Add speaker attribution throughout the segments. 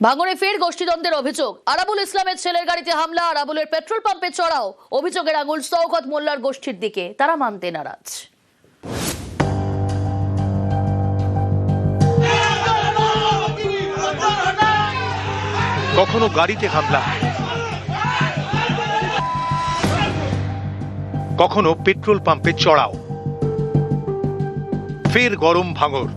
Speaker 1: ভাঙড়ে ফের গোষ্ঠীদ্বন্দ্বের অভিযোগ। আরাবুল ইসলামের ছেলের গাড়িতে হামলা, আরাবুলের পেট্রোল পাম্পে চড়াও। অভিযোগের আঙুল শওকত মোল্লার গোষ্ঠীর দিকে, তারা মানতে নারাজ।
Speaker 2: কখনো গাড়িতে হামলা, কখনো পেট্রোল পাম্পে চড়াও। ফের গরম ভাঙড়।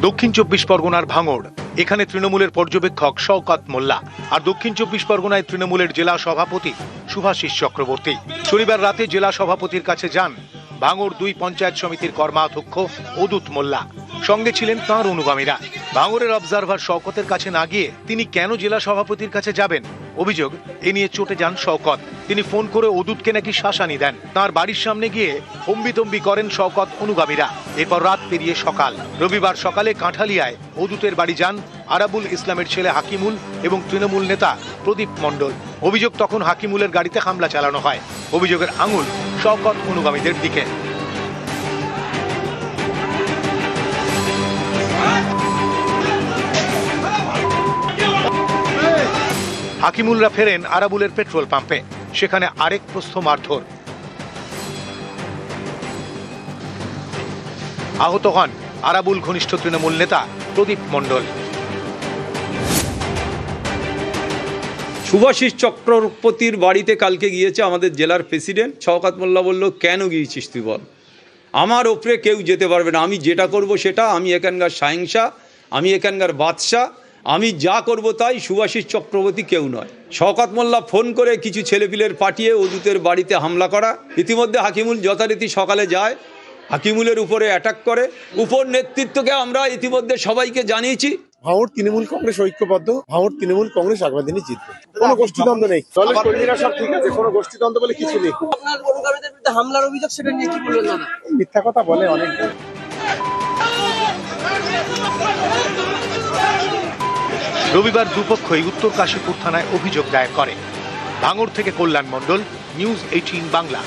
Speaker 2: দক্ষিণ 24 পরগনার ভাঙড়। এখানে তৃণমূলের পর্যবেক্ষক শওকত মোল্লা আর দক্ষিণ 24 পরগনায় তৃণমূলের জেলা সভাপতি শুভাশিস চক্রবর্তী শনিবার রাতে জেলা সভাপতির কাছে যান ভাঙড় 2 পঞ্চায়েত সমিতির কর্মাধ্যক্ষ অদূত মোল্লা। সঙ্গে ছিলেন তাঁর অনুগামীরা। ভাঙড়ের অবজারভার শওকতের কাছে না গিয়ে তিনি কেন জেলা সভাপতির কাছে যাবেন? অভিযোগ, এ নিয়ে চটে যান শওকত। তিনি ফোন করে অদূতকে নাকি শাসানি দেন। তাঁর বাড়ির সামনে গিয়ে হম্বিতম্বি করেন শওকত অনুগামীরা। এরপর রাত পেরিয়ে সকাল। রবিবার সকালে কাঁঠালিয়ায় অদূতের বাড়ি যান আরাবুল ইসলামের ছেলে হাকিমুল এবং তৃণমূল নেতা প্রদীপ মণ্ডল। অভিযোগ, তখন হাকিমুলের গাড়িতে হামলা চালানো হয়। অভিযোগের আঙুল শওকত অনুগামীদের দিকে। হাকিমুলরা ফেরেন আরাবুলের পেট্রোল পাম্পে। সেখানে আরেক প্রস্থ মারধর। আহত হন আরাবুল ঘনিষ্ঠ তৃণমূল নেতা প্রদীপ মণ্ডল।
Speaker 3: শুভাশিস চক্রবর্তীর বাড়িতে কালকে গিয়েছে আমাদের জেলার প্রেসিডেন্ট। শওকত মোল্লা বলল, কেন গিয়েছিস তুই বল? আমার ওপরে কেউ যেতে পারবে না, আমি যেটা করব সেটা, আমি এখানকার শাহিনশা, আমি এখানকার বাদশাহ, আমি যা করব তাই। শুভাশিস চক্রবর্তী কেউ নয়। শওকত মোল্লা ফোন করে কিছু ছেলেপিলের পাঠিয়ে অদূতের বাড়িতে হামলা করা। ইতিমধ্যে হাকিমুল যথারীতি সকালে যায়, হাকিমুলের উপরে অ্যাটাক করে। উপর নেতৃত্বকে আমরা ইতিমধ্যে সবাইকে জানিয়েছি।
Speaker 4: ভাঙড় তৃণমূল কংগ্রেস ঐক্যবদ্ধ। ভাঙড় তৃণমূল কংগ্রেস আগামী দিনে জিতবে। কোনো গোষ্ঠীদ্বন্দ্ব নেই, দলের কর্মীরা সব ঠিক আছে, কোনো গোষ্ঠীদ্বন্দ্ব বলে কিছু নেই।
Speaker 5: আপনার অনুগামীদের বিরুদ্ধে হামলার অভিযোগ, সেটা নিয়ে কি বলবেন? দাদা
Speaker 4: মিথ্যা কথা বলে অনেক।
Speaker 2: রবিবার দুপক্ষই উত্তর কাশীপুর থানায় অভিযোগ দায়ের করে। ভাঙড় থেকে কল্যাণ মণ্ডল, নিউজ 18 বাংলা।